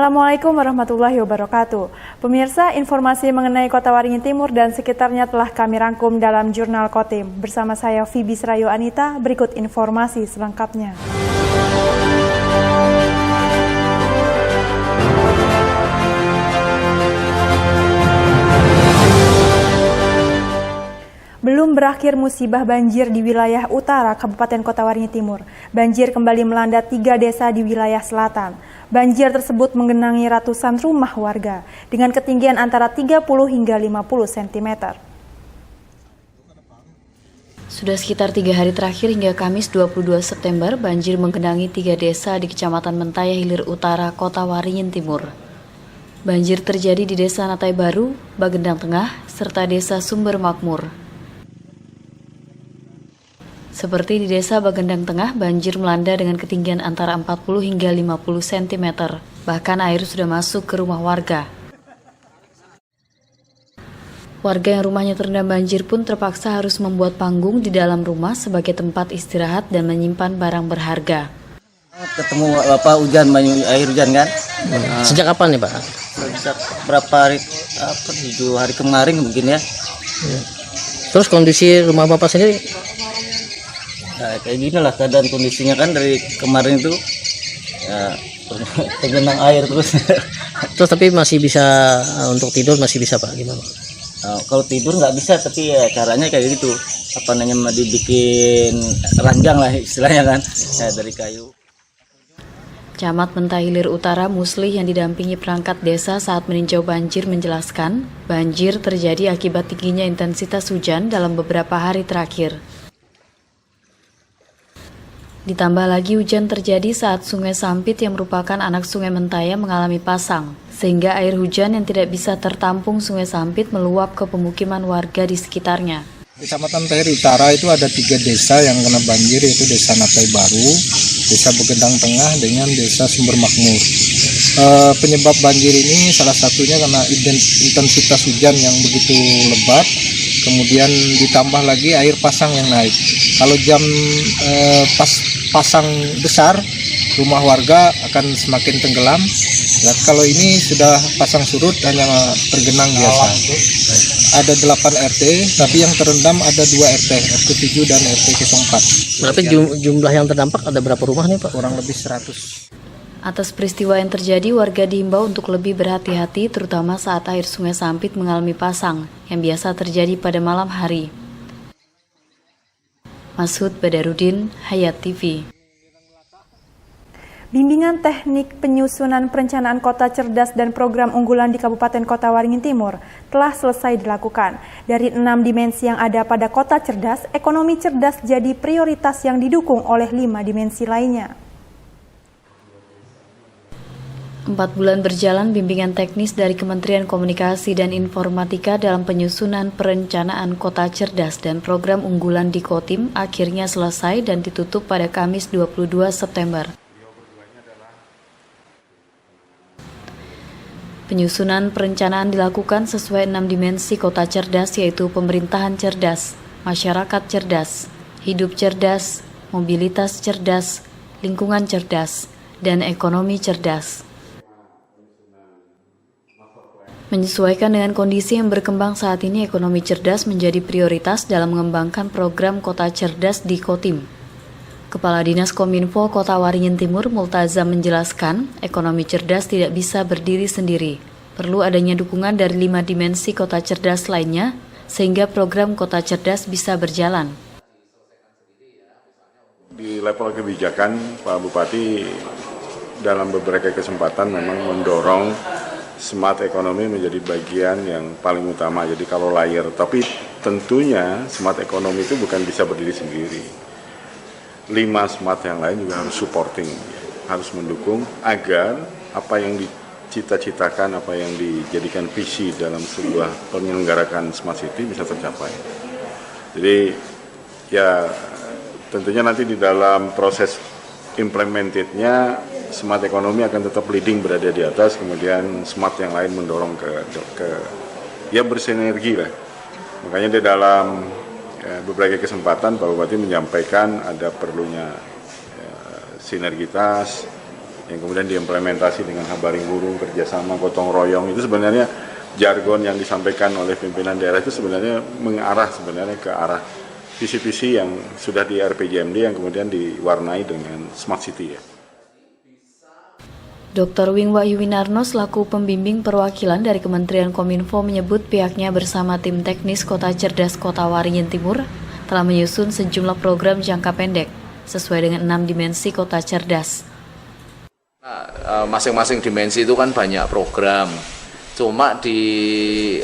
Assalamualaikum warahmatullahi wabarakatuh. Pemirsa, informasi mengenai Kota Waringin Timur dan sekitarnya telah kami rangkum dalam Jurnal Kotim. Bersama saya Fibi Serayu Anita, berikut informasi selengkapnya. Belum berakhir musibah banjir di wilayah utara Kabupaten Kota Waringin Timur. Banjir kembali melanda 3 desa di wilayah selatan. Banjir tersebut menggenangi ratusan rumah warga dengan ketinggian antara 30 hingga 50 cm. Sudah sekitar 3 hari terakhir hingga Kamis 22 September, banjir menggenangi 3 desa di Kecamatan Mentaya Hilir Utara, Kota Waringin Timur. Banjir terjadi di Desa Natai Baru, Bagendang Tengah, serta Desa Sumber Makmur. Seperti di Desa Bagendang Tengah, banjir melanda dengan ketinggian antara 40 hingga 50 cm. Bahkan air sudah masuk ke rumah warga. Warga yang rumahnya terendam banjir pun terpaksa harus membuat panggung di dalam rumah sebagai tempat istirahat dan menyimpan barang berharga. Ketemu air hujan kan? Sejak kapan nih Pak? Sejak berapa hari? 7 hari kemarin mungkin ya. Terus kondisi rumah Bapak sendiri? Nah, kayak gini lah keadaan kondisinya kan dari kemarin itu ya tergenang air terus. Terus tapi masih bisa untuk tidur masih bisa Pak, gimana? Kalau tidur nggak bisa, tapi ya caranya kayak gitu, dibikin ranjang lah istilahnya kan, dari kayu. Camat Mentaya Hilir Utara Muslih yang didampingi perangkat desa saat meninjau banjir menjelaskan, banjir terjadi akibat tingginya intensitas hujan dalam beberapa hari terakhir. Ditambah lagi hujan terjadi saat Sungai Sampit yang merupakan anak Sungai Mentaya mengalami pasang, sehingga air hujan yang tidak bisa tertampung Sungai Sampit meluap ke pemukiman warga di sekitarnya. Kecamatan Mentaya Utara itu ada 3 desa yang kena banjir, yaitu Desa Natai Baru, Desa Bagendang Tengah, dengan Desa Sumber Makmur. Penyebab banjir ini salah satunya karena intensitas hujan yang begitu lebat, kemudian ditambah lagi air pasang yang naik. Kalau jam pasang besar, rumah warga akan semakin tenggelam. Ya, kalau ini sudah pasang surut hanya tergenang biasa. Ada 8 RT, tapi yang terendam ada 2 RT, RT 7 dan RT 04. Berarti jumlah yang terdampak ada berapa rumah nih Pak? Kurang lebih 100. Atas peristiwa yang terjadi, warga diimbau untuk lebih berhati-hati terutama saat air Sungai Sampit mengalami pasang, yang biasa terjadi pada malam hari. Masud Badarudin, Hayat TV. Bimbingan teknik penyusunan perencanaan kota cerdas dan program unggulan di Kabupaten Kota Waringin Timur telah selesai dilakukan. Dari 6 dimensi yang ada pada kota cerdas, ekonomi cerdas jadi prioritas yang didukung oleh 5 dimensi lainnya. 4 bulan berjalan bimbingan teknis dari Kementerian Komunikasi dan Informatika dalam penyusunan perencanaan kota cerdas dan program unggulan di Kotim akhirnya selesai dan ditutup pada Kamis 22 September. Penyusunan perencanaan dilakukan sesuai 6 dimensi kota cerdas, yaitu pemerintahan cerdas, masyarakat cerdas, hidup cerdas, mobilitas cerdas, lingkungan cerdas, dan ekonomi cerdas. Menyesuaikan dengan kondisi yang berkembang saat ini, ekonomi cerdas menjadi prioritas dalam mengembangkan program kota cerdas di Kotim. Kepala Dinas Kominfo Kota Waringin Timur Multazam menjelaskan, ekonomi cerdas tidak bisa berdiri sendiri. Perlu adanya dukungan dari 5 dimensi kota cerdas lainnya, sehingga program kota cerdas bisa berjalan. Di level kebijakan, Pak Bupati dalam beberapa kesempatan memang mendorong smart ekonomi menjadi bagian yang paling utama. Jadi kalau layer, tapi tentunya smart ekonomi itu bukan bisa berdiri sendiri. 5 smart yang lain juga harus supporting, harus mendukung agar apa yang dicita-citakan, apa yang dijadikan visi dalam sebuah penyelenggarakan smart city bisa tercapai. Jadi ya tentunya nanti di dalam proses implementednya smart ekonomi akan tetap leading, berada di atas, kemudian smart yang lain mendorong ke ya bersinergi lah. Makanya di dalam beberapa kesempatan Pak Bupati menyampaikan ada perlunya sinergitas yang kemudian diimplementasi dengan habaring burung, kerjasama, gotong royong. Itu sebenarnya jargon yang disampaikan oleh pimpinan daerah itu sebenarnya mengarah sebenarnya ke arah visi-visi yang sudah di RPJMD yang kemudian diwarnai dengan Smart City ya. Dr. Wing Wahyu Winarno selaku pembimbing perwakilan dari Kementerian Kominfo menyebut pihaknya bersama tim teknis Kota Cerdas Kota Waringin Timur telah menyusun sejumlah program jangka pendek sesuai dengan 6 dimensi Kota Cerdas. Masing-masing dimensi itu kan banyak program. Cuma di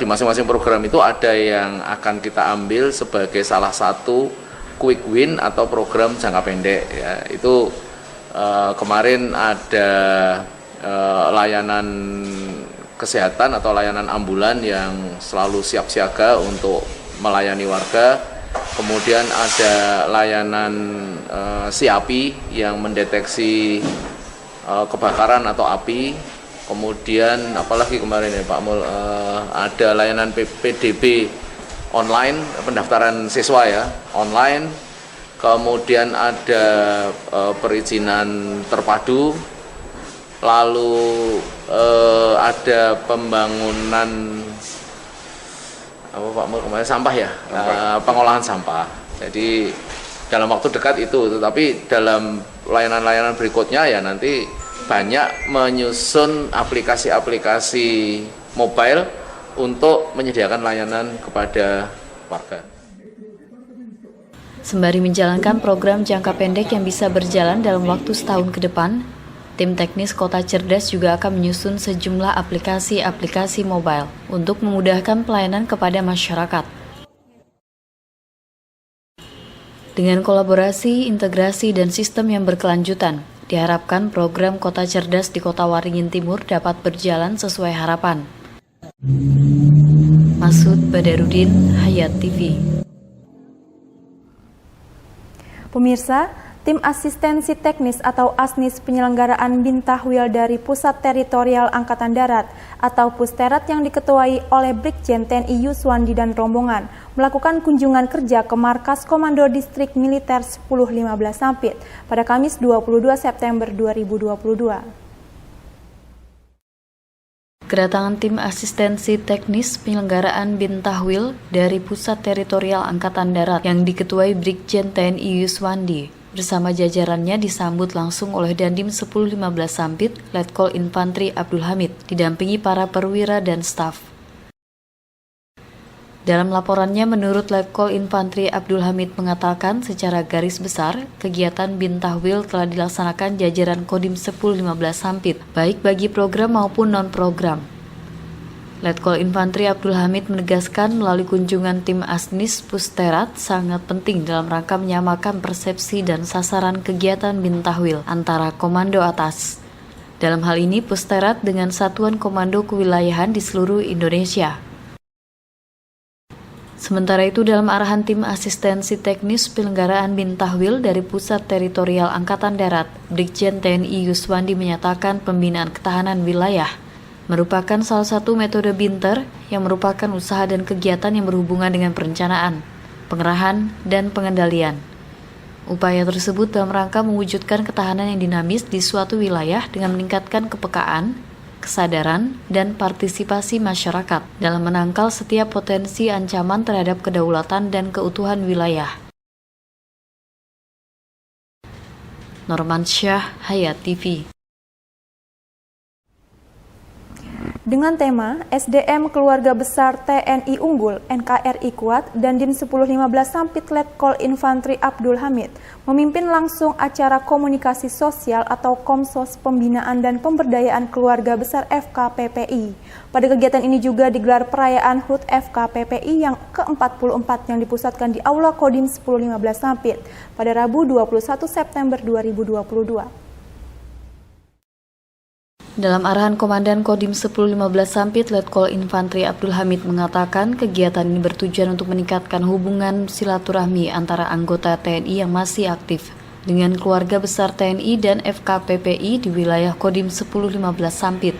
masing-masing program itu ada yang akan kita ambil sebagai salah satu quick win atau program jangka pendek ya. Itu kemarin ada layanan kesehatan atau layanan ambulan yang selalu siap siaga untuk melayani warga. Kemudian ada layanan SIAPI yang mendeteksi kebakaran atau api. Kemudian apalagi kemarin ya Pak Mul, ada layanan PDB online, pendaftaran siswa ya online. Kemudian ada perizinan terpadu, lalu ada pembangunan apa Pak Mul kemarin sampah ya, pengolahan sampah. Jadi dalam waktu dekat itu, tetapi dalam layanan-layanan berikutnya ya nanti banyak menyusun aplikasi-aplikasi mobile untuk menyediakan layanan kepada warga. Sembari menjalankan program jangka pendek yang bisa berjalan dalam waktu setahun ke depan, tim teknis Kota Cerdas juga akan menyusun sejumlah aplikasi-aplikasi mobile untuk memudahkan pelayanan kepada masyarakat. Dengan kolaborasi, integrasi, dan sistem yang berkelanjutan, diharapkan program Kota Cerdas di Kota Waringin Timur dapat berjalan sesuai harapan. Masud Badarudin, Hayat TV. Pemirsa, tim asistensi teknis atau ASNIS penyelenggaraan Bintahwil dari Pusat Teritorial Angkatan Darat atau Pusterat yang diketuai oleh Brigjen TNI Yuswandi dan rombongan melakukan kunjungan kerja ke Markas Komando Distrik Militer 1015 Sampit pada Kamis 22 September 2022. Kedatangan tim asistensi teknis penyelenggaraan Bintahwil dari Pusat Teritorial Angkatan Darat yang diketuai Brigjen TNI Yuswandi bersama jajarannya disambut langsung oleh Dandim 1015 Sampit, Letkol Infantri Abdul Hamid, didampingi para perwira dan staf. Dalam laporannya, menurut Letkol Infantri Abdul Hamid mengatakan secara garis besar, kegiatan Bintahwil telah dilaksanakan jajaran Kodim 1015 Sampit, baik bagi program maupun non-program. Letkol Infantri Abdul Hamid menegaskan melalui kunjungan tim ASNIS Pusterat sangat penting dalam rangka menyamakan persepsi dan sasaran kegiatan Bintahwil antara komando atas. Dalam hal ini Pusterat dengan satuan komando kewilayahan di seluruh Indonesia. Sementara itu, dalam arahan tim asistensi teknis penyelenggaraan Bintahwil dari Pusat Teritorial Angkatan Darat, Brigjen TNI Yuswandi menyatakan pembinaan ketahanan wilayah merupakan salah satu metode Binter yang merupakan usaha dan kegiatan yang berhubungan dengan perencanaan, pengerahan, dan pengendalian. Upaya tersebut dalam rangka mewujudkan ketahanan yang dinamis di suatu wilayah dengan meningkatkan kepekaan, kesadaran, dan partisipasi masyarakat dalam menangkal setiap potensi ancaman terhadap kedaulatan dan keutuhan wilayah. Norman Syah, Hayat TV. Dengan tema SDM Keluarga Besar TNI Unggul NKRI Kuat, Dandim 1015 Sampit Letkol Infantri Abdul Hamid memimpin langsung acara komunikasi sosial atau Komsos Pembinaan dan Pemberdayaan Keluarga Besar FKPPI. Pada kegiatan ini juga digelar perayaan HUT FKPPI yang ke-44 yang dipusatkan di Aula Kodim 1015 Sampit pada Rabu 21 September 2022. Dalam arahan Komandan Kodim 1015 Sampit, Letkol Infantri Abdul Hamid mengatakan kegiatan ini bertujuan untuk meningkatkan hubungan silaturahmi antara anggota TNI yang masih aktif dengan keluarga besar TNI dan FKPPI di wilayah Kodim 1015 Sampit.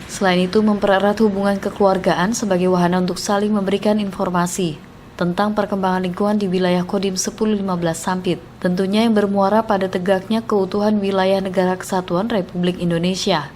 Selain itu, mempererat hubungan kekeluargaan sebagai wahana untuk saling memberikan informasi, tentang perkembangan lingkungan di wilayah Kodim 1015 Sampit, tentunya yang bermuara pada tegaknya keutuhan wilayah Negara Kesatuan Republik Indonesia.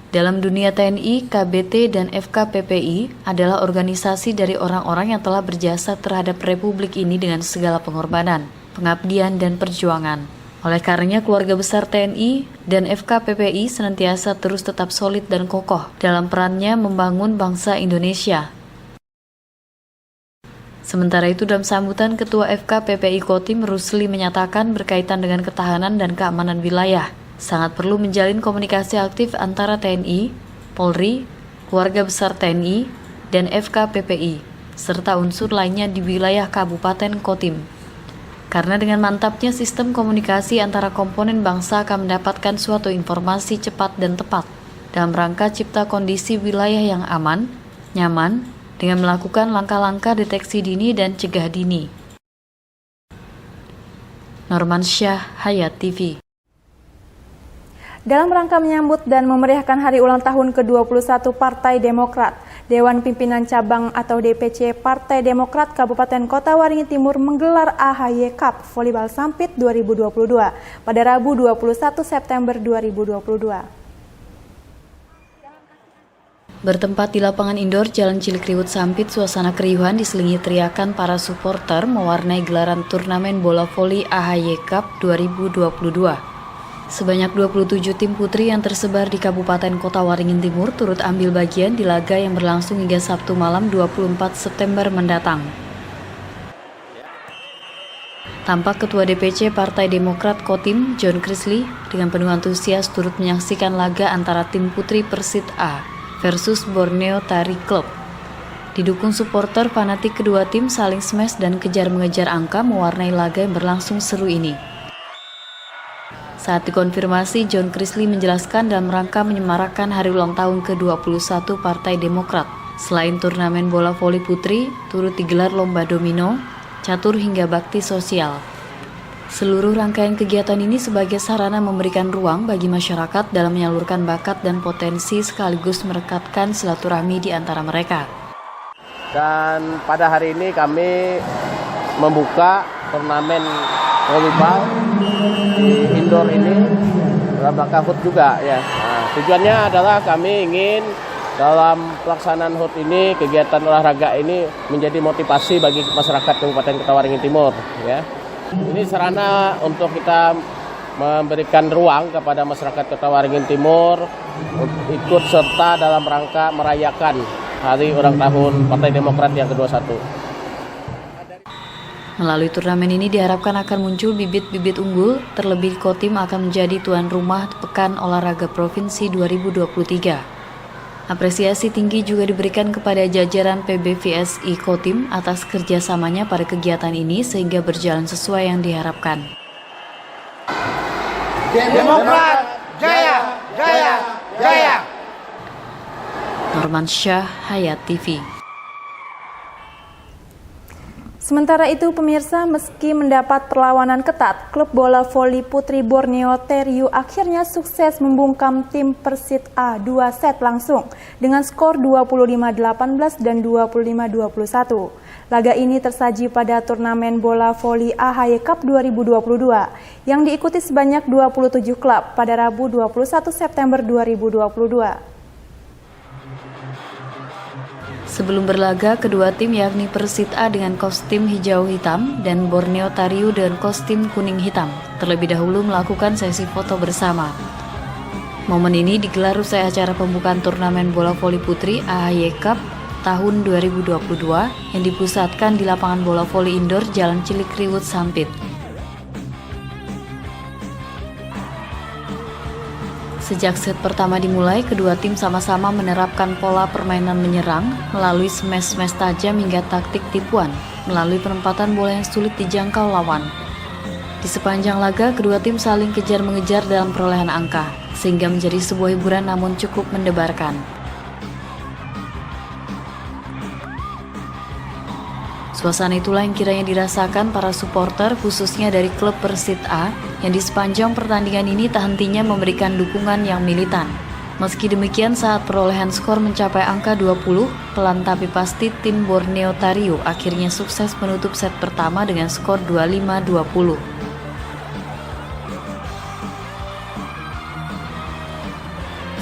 Dalam dunia TNI, KBT, dan FKPPI adalah organisasi dari orang-orang yang telah berjasa terhadap Republik ini dengan segala pengorbanan, pengabdian, dan perjuangan. Oleh karenanya, keluarga besar TNI dan FKPPI senantiasa terus tetap solid dan kokoh dalam perannya membangun bangsa Indonesia. Sementara itu, dalam sambutan Ketua FKPPI Kotim Rusli menyatakan berkaitan dengan ketahanan dan keamanan wilayah, sangat perlu menjalin komunikasi aktif antara TNI, Polri, keluarga besar TNI, dan FKPPI, serta unsur lainnya di wilayah Kabupaten Kotim. Karena dengan mantapnya sistem komunikasi antara komponen bangsa akan mendapatkan suatu informasi cepat dan tepat dalam rangka cipta kondisi wilayah yang aman, nyaman, dengan melakukan langkah-langkah deteksi dini dan cegah dini. Norman Syah, Hayat TV. Dalam rangka menyambut dan memeriahkan hari ulang tahun ke-21 Partai Demokrat, Dewan Pimpinan Cabang atau DPC Partai Demokrat Kabupaten Kota Waringin Timur menggelar AHY Cup Volleyball Sampit 2022 pada Rabu 21 September 2022. Bertempat di lapangan indoor Jalan Cilikriwut Sampit, suasana keriuhan diselingi teriakan para supporter mewarnai gelaran turnamen bola voli AHY Cup 2022. Sebanyak 27 tim putri yang tersebar di Kabupaten Kota Waringin Timur turut ambil bagian di laga yang berlangsung hingga Sabtu malam 24 September mendatang. Tampak Ketua DPC Partai Demokrat Kotim, John Chrisley, dengan penuh antusias turut menyaksikan laga antara tim putri Persit A versus Borneo Tari Club. Didukung supporter fanatik, kedua tim saling smash dan kejar-mengejar angka mewarnai laga yang berlangsung seru ini. Saat dikonfirmasi, John Chrisley menjelaskan dalam rangka menyemarakan hari ulang tahun ke-21 Partai Demokrat. Selain turnamen bola voli putri, turut digelar lomba domino, catur hingga bakti sosial. Seluruh rangkaian kegiatan ini sebagai sarana memberikan ruang bagi masyarakat dalam menyalurkan bakat dan potensi sekaligus merekatkan silaturahmi di antara mereka. Dan pada hari ini kami membuka turnamen volleyball di indoor ini dalam rangka HUT juga ya. Nah, tujuannya adalah kami ingin dalam pelaksanaan HUT ini, kegiatan olahraga ini menjadi motivasi bagi masyarakat Kabupaten Kota Waringin Timur ya. Ini sarana untuk kita memberikan ruang kepada masyarakat Kota Waringin Timur ikut serta dalam rangka merayakan hari ulang tahun Partai Demokrat yang ke-21. Melalui turnamen ini diharapkan akan muncul bibit-bibit unggul, terlebih Kotim akan menjadi tuan rumah Pekan Olahraga Provinsi 2023. Apresiasi tinggi juga diberikan kepada jajaran PBVSI Kotim atas kerjasamanya pada kegiatan ini sehingga berjalan sesuai yang diharapkan. Demokrat jaya, jaya, jaya. Norman Syah, Hayat TV. Sementara itu, pemirsa, meski mendapat perlawanan ketat, klub bola voli putri Borneo Teriu akhirnya sukses membungkam tim Persit A 2 set langsung dengan skor 25-18 dan 25-21. Laga ini tersaji pada turnamen bola voli AHY Cup 2022 yang diikuti sebanyak 27 klub pada Rabu 21 September 2022. Sebelum berlaga, kedua tim yakni Persit A dengan kostum hijau hitam dan Borneo Teriu dengan kostum kuning hitam terlebih dahulu melakukan sesi foto bersama. Momen ini digelar usai acara pembukaan turnamen bola voli putri AHY Cup tahun 2022 yang dipusatkan di lapangan bola voli indoor Jalan Cilikriwut Sampit. Sejak set pertama dimulai, kedua tim sama-sama menerapkan pola permainan menyerang melalui smash-smash tajam hingga taktik tipuan melalui penempatan bola yang sulit dijangkau lawan. Di sepanjang laga, kedua tim saling kejar-mengejar dalam perolehan angka, sehingga menjadi sebuah hiburan namun cukup mendebarkan. Suasana itulah yang kiranya dirasakan para supporter khususnya dari klub Persit A yang di sepanjang pertandingan ini tak hentinya memberikan dukungan yang militan. Meski demikian, saat perolehan skor mencapai angka 20, pelan tapi pasti tim Borneo Tario akhirnya sukses menutup set pertama dengan skor 25-20.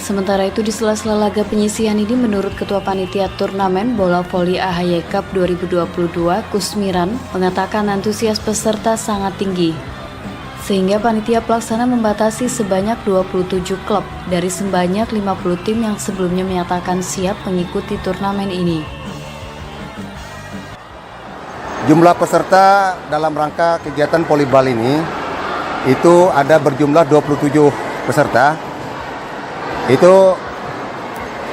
Sementara itu di sela-sela laga penyisihan ini, menurut Ketua Panitia Turnamen Bola Voli AHY Cup 2022, Kusmiran, mengatakan antusias peserta sangat tinggi, sehingga panitia pelaksana membatasi sebanyak 27 klub dari sebanyak 50 tim yang sebelumnya menyatakan siap mengikuti turnamen ini. Jumlah peserta dalam rangka kegiatan volleyball ini itu ada berjumlah 27 peserta. Itu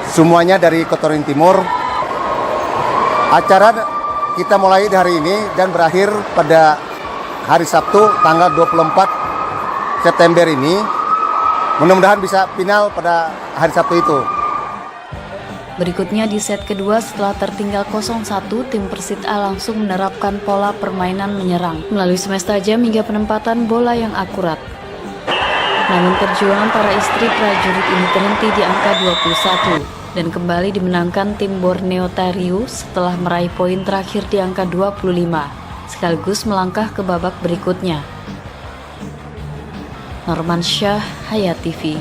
semuanya dari Kota Waringin Timur. Acara kita mulai hari ini dan berakhir pada hari Sabtu tanggal 24 September ini. Mudah-mudahan bisa final pada hari Sabtu itu. Berikutnya di set kedua, setelah tertinggal 0-1, tim Persit A langsung menerapkan pola permainan menyerang melalui smash tajam hingga penempatan bola yang akurat. Namun perjuangan para istri prajurit ini terhenti di angka 21 dan kembali dimenangkan tim Borneo Tario setelah meraih poin terakhir di angka 25, sekaligus melangkah ke babak berikutnya. Norman Syah, Hayat TV.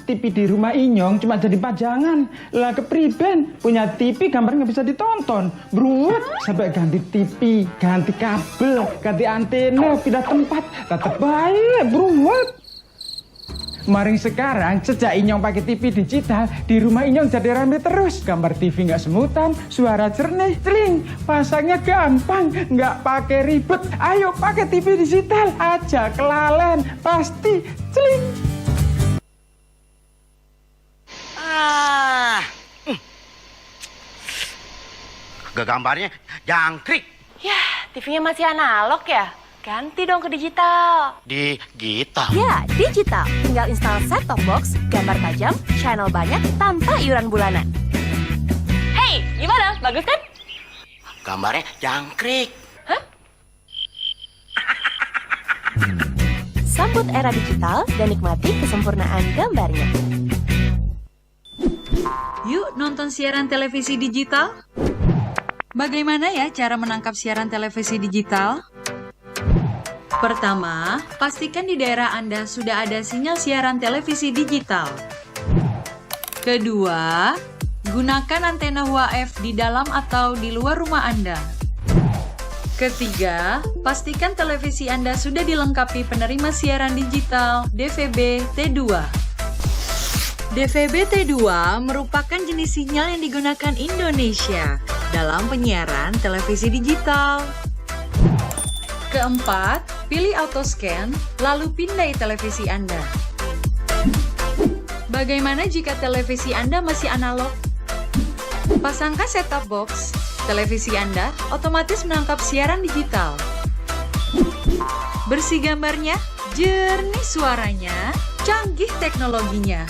TV di rumah Inyong cuma jadi pajangan. Lah kepriben punya TV gambar nggak bisa ditonton. Beruat sampai ganti TV, ganti kabel, ganti antena, pindah tempat. Tetap baik, beruat. Maring sekarang sejak Inyong pakai TV digital, di rumah Inyong jadi rame terus. Gambar TV nggak semutan, suara jernih, celing. Pasangnya gampang, nggak pakai ribet. Ayo pakai TV digital aja, kelalen pasti celing. Gambarnya jangkrik. Ya, TV-nya masih analog ya? Ganti dong ke digital. Digital? Ya, digital. Tinggal install set-top box, gambar tajam, channel banyak, tanpa iuran bulanan. Hey, gimana? Bagus kan? Gambarnya jangkrik. Hah? Sambut era digital dan nikmati kesempurnaan gambarnya. Yuk nonton siaran televisi digital. Bagaimana ya cara menangkap siaran televisi digital? Pertama, pastikan di daerah Anda sudah ada sinyal siaran televisi digital. Kedua, gunakan antena UHF di dalam atau di luar rumah Anda. Ketiga, pastikan televisi Anda sudah dilengkapi penerima siaran digital DVB T2. DVB T2 merupakan jenis sinyal yang digunakan Indonesia dalam penyiaran televisi digital. Keempat, pilih autoscan, lalu pindai televisi Anda. Bagaimana jika televisi Anda masih analog? Pasangkan set-top box, televisi Anda otomatis menangkap siaran digital. Bersih gambarnya, jernih suaranya, canggih teknologinya.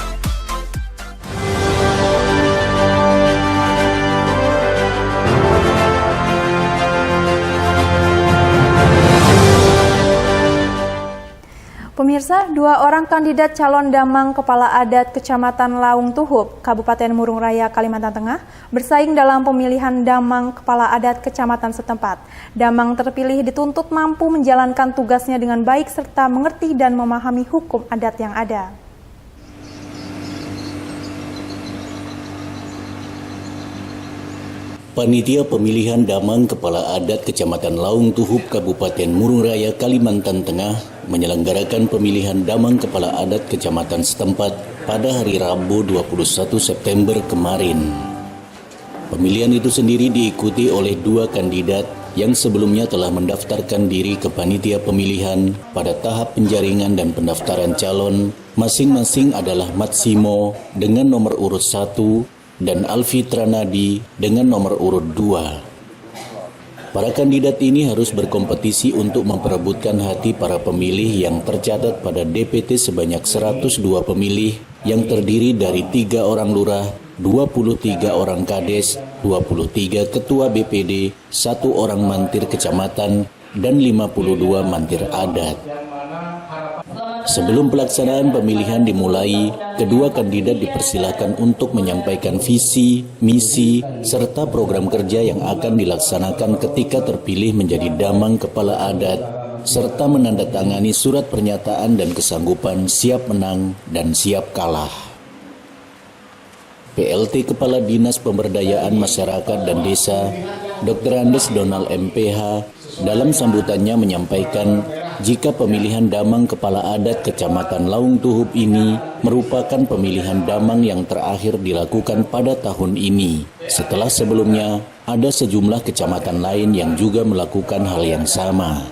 Pemirsa, 2 orang kandidat calon damang kepala adat Kecamatan Laung Tuhup, Kabupaten Murung Raya, Kalimantan Tengah, bersaing dalam pemilihan damang kepala adat kecamatan setempat. Damang terpilih dituntut mampu menjalankan tugasnya dengan baik serta mengerti dan memahami hukum adat yang ada. Panitia Pemilihan Damang Kepala Adat Kecamatan Laung Tuhup, Kabupaten Murung Raya, Kalimantan Tengah menyelenggarakan pemilihan Damang Kepala Adat Kecamatan setempat pada hari Rabu 21 September kemarin. Pemilihan itu sendiri diikuti oleh 2 kandidat yang sebelumnya telah mendaftarkan diri ke panitia pemilihan pada tahap penjaringan dan pendaftaran calon. Masing-masing adalah Matsimo dengan nomor urut 1 dan Alfi Tranadi dengan nomor urut 2. Para kandidat ini harus berkompetisi untuk memperebutkan hati para pemilih yang tercatat pada DPT sebanyak 102 pemilih yang terdiri dari 3 orang lurah, 23 orang kades, 23 ketua BPD, 1 orang mantir kecamatan, dan 52 mantir adat. Sebelum pelaksanaan pemilihan dimulai, kedua kandidat dipersilakan untuk menyampaikan visi, misi, serta program kerja yang akan dilaksanakan ketika terpilih menjadi damang kepala adat, serta menandatangani surat pernyataan dan kesanggupan siap menang dan siap kalah. PLT Kepala Dinas Pemberdayaan Masyarakat dan Desa, Dr. Andes Donald MPH, dalam sambutannya menyampaikan jika pemilihan damang kepala adat Kecamatan Laung Tuhub ini merupakan pemilihan damang yang terakhir dilakukan pada tahun ini, setelah sebelumnya ada sejumlah kecamatan lain yang juga melakukan hal yang sama.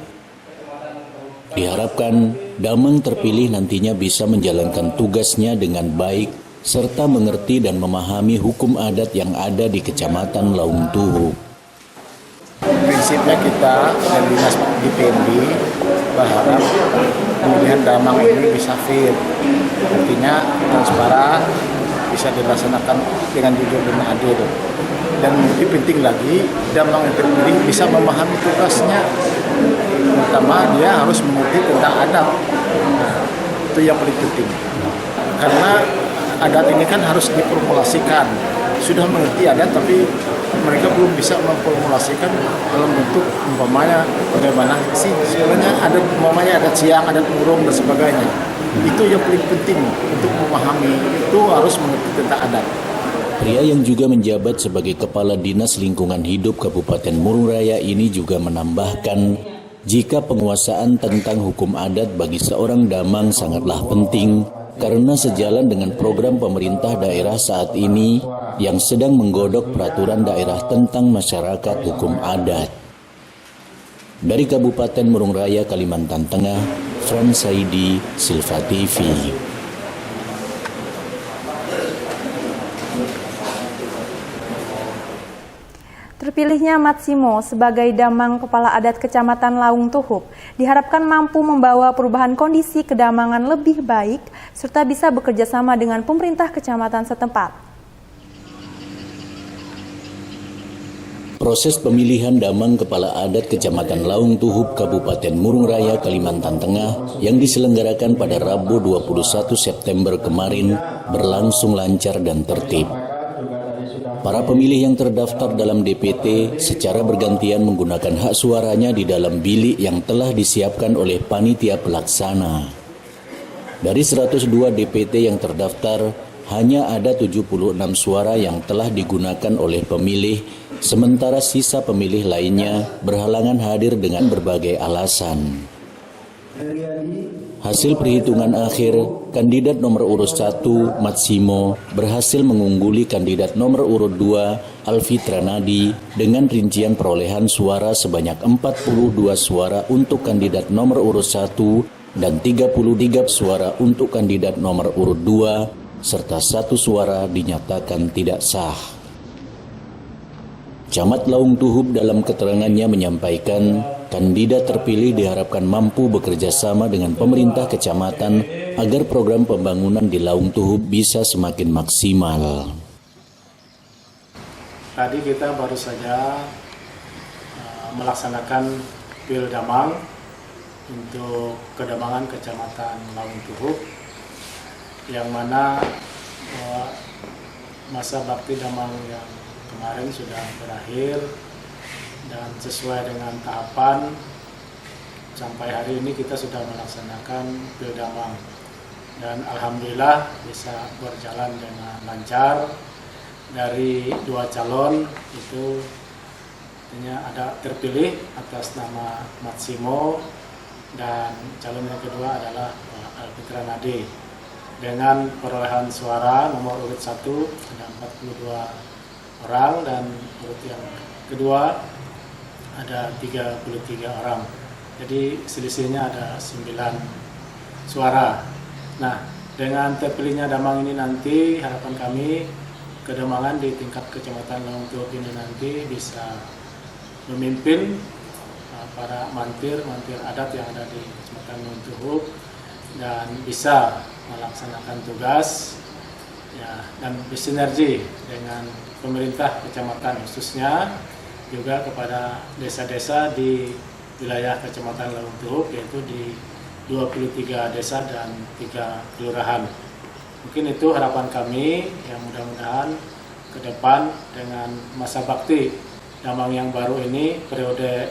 Diharapkan damang terpilih nantinya bisa menjalankan tugasnya dengan baik serta mengerti dan memahami hukum adat yang ada di Kecamatan Laung Tuhub. Prinsipnya kita dan Dinas DPMD berharap pemilihan damang ini bisa fair, artinya transparan, bisa dilaksanakan dengan jujur dan adil. Dan lebih penting lagi, damang yang terpilih bisa memahami tugasnya, pertama dia harus mengerti tentang adat. Nah, itu yang paling penting, karena adat ini kan harus diformulasikan. Sudah mengerti adat tapi mereka belum bisa memformulasikan dalam bentuk umpamanya bagaimana sih sebenarnya adat, umpamanya adat siang, adat urung dan sebagainya. Itu yang paling penting untuk memahami, itu harus mengerti tentang adat. Pria yang juga menjabat sebagai Kepala Dinas Lingkungan Hidup Kabupaten Murung Raya ini juga menambahkan jika penguasaan tentang hukum adat bagi seorang damang sangatlah penting karena sejalan dengan program pemerintah daerah saat ini yang sedang menggodok peraturan daerah tentang masyarakat hukum adat. Dari Kabupaten Murung Raya, Kalimantan Tengah, Frans Saidi, Silva TV. Terpilihnya Matsimo sebagai damang kepala adat Kecamatan Laung Tuhub diharapkan mampu membawa perubahan kondisi kedamangan lebih baik serta bisa bekerja sama dengan pemerintah kecamatan setempat. Proses pemilihan damang kepala adat Kecamatan Laung Tuhub Kabupaten Murung Raya, Kalimantan Tengah yang diselenggarakan pada Rabu 21 September kemarin berlangsung lancar dan tertib. Para pemilih yang terdaftar dalam DPT secara bergantian menggunakan hak suaranya di dalam bilik yang telah disiapkan oleh panitia pelaksana. Dari 102 DPT yang terdaftar, hanya ada 76 suara yang telah digunakan oleh pemilih, sementara sisa pemilih lainnya berhalangan hadir dengan berbagai alasan. Hasil perhitungan akhir, kandidat nomor urut 1, Matsimo, berhasil mengungguli kandidat nomor urut 2, Alfitra Nadi, dengan rincian perolehan suara sebanyak 42 suara untuk kandidat nomor urut 1 dan 33 suara untuk kandidat nomor urut 2, serta 1 suara dinyatakan tidak sah. Camat Laung Tuhub dalam keterangannya menyampaikan, kandidat terpilih diharapkan mampu bekerja sama dengan pemerintah kecamatan agar program pembangunan di Laung Tuhub bisa semakin maksimal. Tadi kita baru saja melaksanakan pil damang untuk kedamangan Kecamatan Laung Tuhub, yang mana masa bakti damang yang kemarin sudah berakhir dan sesuai dengan tahapan sampai hari ini kita sudah melaksanakan pil damang dan alhamdulillah bisa berjalan dengan lancar. Dari 2 calon itu artinya ada terpilih atas nama Matsimo dan calon yang kedua adalah Alfitra Nadi dengan perolehan suara nomor urut 1 ada 42 orang dan urut yang kedua ada 33 orang. Jadi selisihnya ada 9 suara. Nah, dengan terpilihnya damang ini nanti harapan kami kedamangan di tingkat Kecamatan Laung Tuhub ini nanti bisa memimpin para mantir adat yang ada di Kecamatan Laung Tuhub dan bisa melaksanakan tugas ya, dan bersinergi dengan pemerintah kecamatan, khususnya juga kepada desa-desa di wilayah Kecamatan Laung Tuhuk, yaitu di 23 desa dan 3 kelurahan. Mungkin itu harapan kami, yang mudah-mudahan ke depan dengan masa bakti Damang yang baru ini, periode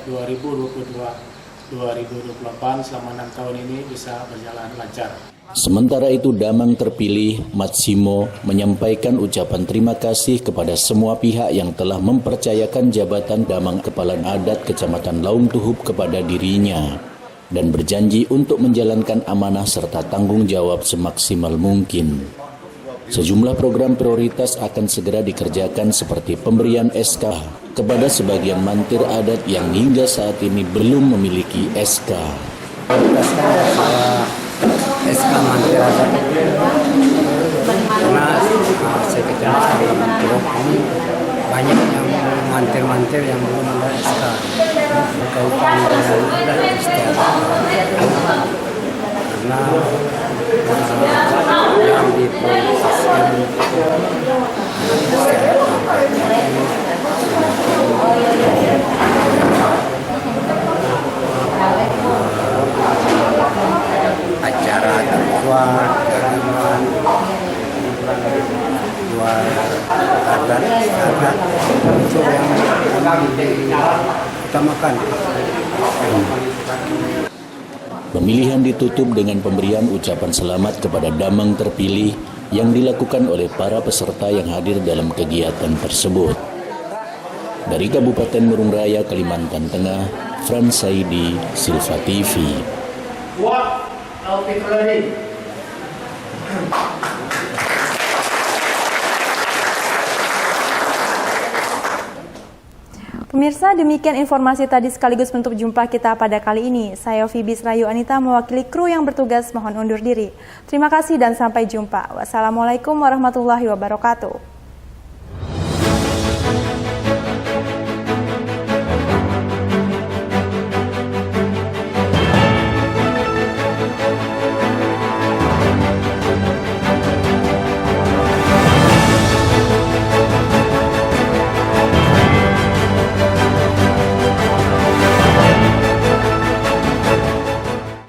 2022-2024 selama 6 tahun ini bisa berjalan lancar. Sementara itu Damang terpilih Matsimo menyampaikan ucapan terima kasih kepada semua pihak yang telah mempercayakan jabatan Damang Kepala Adat Kecamatan Laung Tuhuk kepada dirinya dan berjanji untuk menjalankan amanah serta tanggung jawab semaksimal mungkin. Sejumlah program prioritas akan segera dikerjakan seperti pemberian SK kepada sebagian mantir adat yang hingga saat ini belum memiliki SK. SK mantir adat karena saya kecamatan ini banyak yang mantir-mantir yang belum ada SK berkaitan dengan adat istiadat karena yang diproseskan acara terkuat dengan dua adat itu yang diutamakan. Pemilihan ditutup dengan pemberian ucapan selamat kepada Damang terpilih yang dilakukan oleh para peserta yang hadir dalam kegiatan tersebut. Dari Kabupaten Murung Raya, Kalimantan Tengah, Frans Saidi, Silva TV. Pemirsa, demikian informasi tadi sekaligus penutup jumpa kita pada kali ini. Saya Fibis Rayu Anita mewakili kru yang bertugas mohon undur diri. Terima kasih dan sampai jumpa. Wassalamualaikum warahmatullahi wabarakatuh.